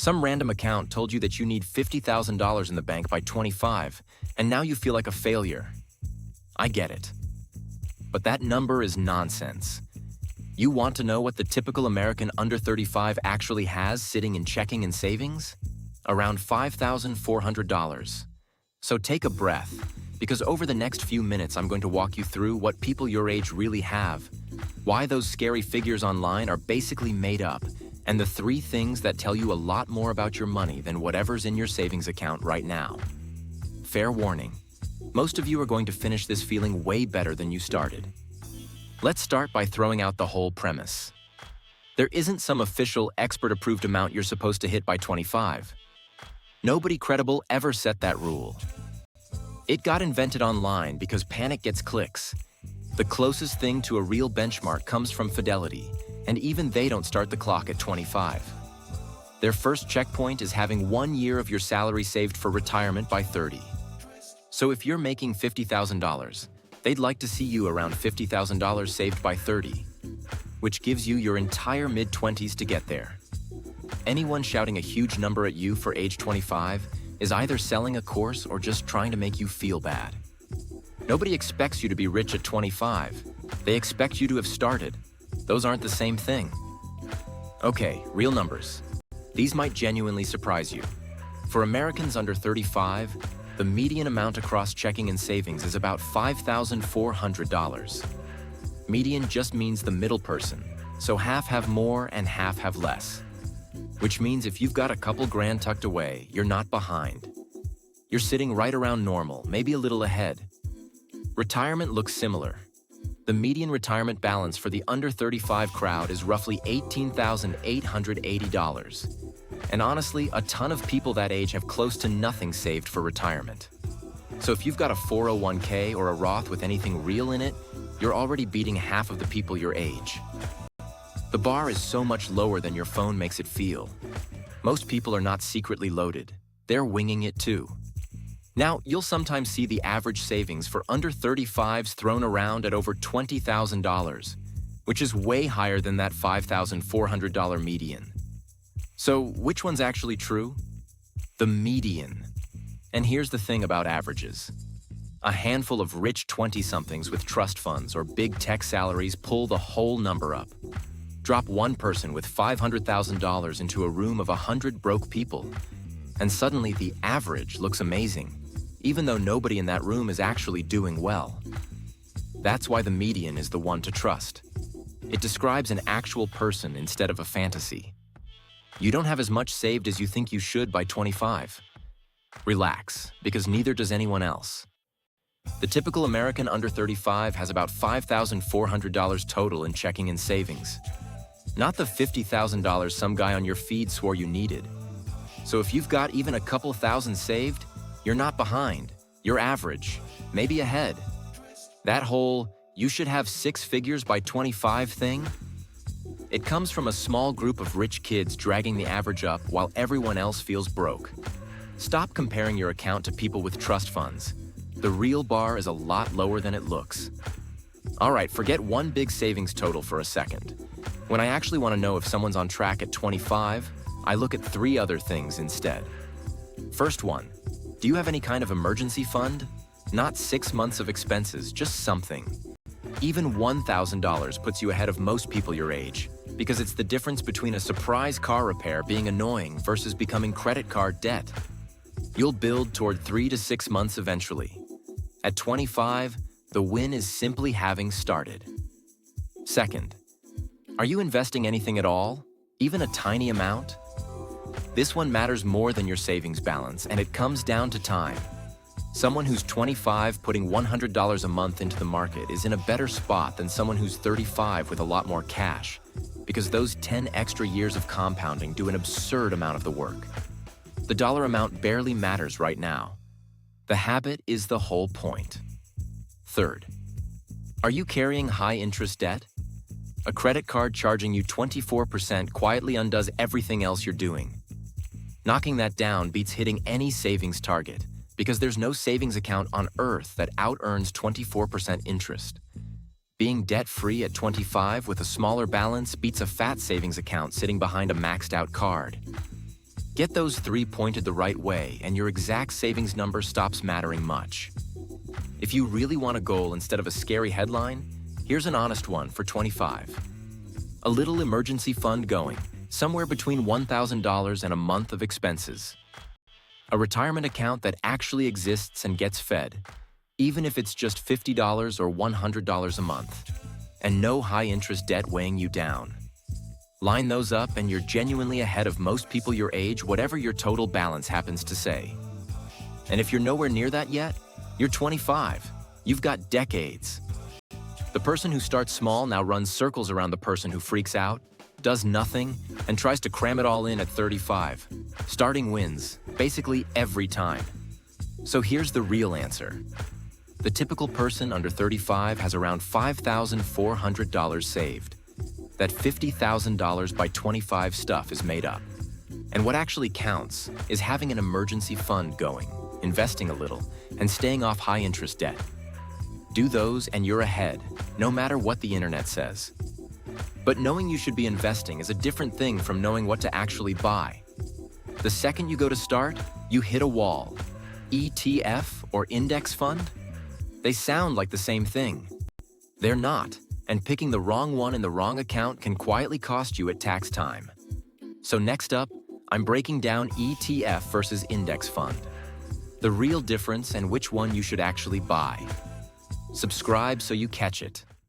Some random account told you that you need $50,000 in the bank by 25, and now you feel like a failure. I get it. But that number is nonsense. You want to know what the typical American under 35 actually has sitting in checking and savings? Around $5,400. So take a breath, because over the next few minutes I'm going to walk you through what people your age really have, why those scary figures online are basically made up, and the 3 things that tell you a lot more about your money than whatever's in your savings account right now. Fair warning, most of you are going to finish this feeling way better than you started. Let's start by throwing out the whole premise. There isn't some official, expert-approved amount you're supposed to hit by 25. Nobody credible ever set that rule. It got invented online because panic gets clicks. The closest thing to a real benchmark comes from Fidelity, and even they don't start the clock at 25. Their first checkpoint is having 1 year of your salary saved for retirement by 30. So if you're making $50,000, they'd like to see you around $50,000 saved by 30, which gives you your entire mid-20s to get there. Anyone shouting a huge number at you for age 25 is either selling a course or just trying to make you feel bad. Nobody expects you to be rich at 25. They expect you to have started. Those aren't the same thing. Okay, real numbers. These might genuinely surprise you. For Americans under 35, the median amount across checking and savings is about $5,400. Median just means the middle person, so half have more and half have less. Which means if you've got a couple grand tucked away, you're not behind. You're sitting right around normal, maybe a little ahead. Retirement looks similar. The median retirement balance for the under 35 crowd is roughly $18,880. And honestly, a ton of people that age have close to nothing saved for retirement. So if you've got a 401k or a Roth with anything real in it, you're already beating half of the people your age. The bar is so much lower than your phone makes it feel. Most people are not secretly loaded. They're winging it too. Now, you'll sometimes see the average savings for under 35s thrown around at over $20,000, which is way higher than that $5,400 median. So, which one's actually true? The median. And here's the thing about averages. A handful of rich 20-somethings with trust funds or big tech salaries pull the whole number up. Drop one person with $500,000 into a room of 100 broke people, and suddenly the average looks amazing, even though nobody in that room is actually doing well. That's why the median is the one to trust. It describes an actual person instead of a fantasy. You don't have as much saved as you think you should by 25. Relax, because neither does anyone else. The typical American under 35 has about $5,400 total in checking and savings. Not the $50,000 some guy on your feed swore you needed. So if you've got even a couple thousand saved, you're not behind. You're average, maybe ahead. That whole, you should have 6 figures by 25 thing? It comes from a small group of rich kids dragging the average up while everyone else feels broke. Stop comparing your account to people with trust funds. The real bar is a lot lower than it looks. All right, forget one big savings total for a second. When I actually want to know if someone's on track at 25, I look at 3 other things instead. First one, do you have any kind of emergency fund? Not 6 months of expenses, just something. Even $1,000 puts you ahead of most people your age, because it's the difference between a surprise car repair being annoying versus becoming credit card debt. You'll build toward 3 to 6 months eventually. At 25, the win is simply having started. Second, are you investing anything at all? Even a tiny amount? This one matters more than your savings balance, and it comes down to time. Someone who's 25 putting $100 a month into the market is in a better spot than someone who's 35 with a lot more cash, because those 10 extra years of compounding do an absurd amount of the work. The dollar amount barely matters right now. The habit is the whole point. Third, are you carrying high-interest debt? A credit card charging you 24% quietly undoes everything else you're doing. Knocking that down beats hitting any savings target, because there's no savings account on earth that out-earns 24% interest. Being debt-free at 25 with a smaller balance beats a fat savings account sitting behind a maxed-out card. Get those 3 pointed the right way and your exact savings number stops mattering much. If you really want a goal instead of a scary headline, here's an honest one for 25. A little emergency fund going, somewhere between $1,000 and a month of expenses. A retirement account that actually exists and gets fed, even if it's just $50 or $100 a month. And no high-interest debt weighing you down. Line those up and you're genuinely ahead of most people your age, whatever your total balance happens to say. And if you're nowhere near that yet, you're 25. You've got decades. The person who starts small now runs circles around the person who freaks out, does nothing, and tries to cram it all in at 35. Starting wins, basically every time. So here's the real answer. The typical person under 35 has around $5,400 saved. That $50,000 by 25 stuff is made up. And what actually counts is having an emergency fund going, investing a little, and staying off high-interest debt. Do those and you're ahead, no matter what the internet says. But knowing you should be investing is a different thing from knowing what to actually buy. The second you go to start, you hit a wall. ETF or index fund? They sound like the same thing. They're not, and picking the wrong one in the wrong account can quietly cost you at tax time. So next up, I'm breaking down ETF versus index fund. The real difference and which one you should actually buy. Subscribe so you catch it.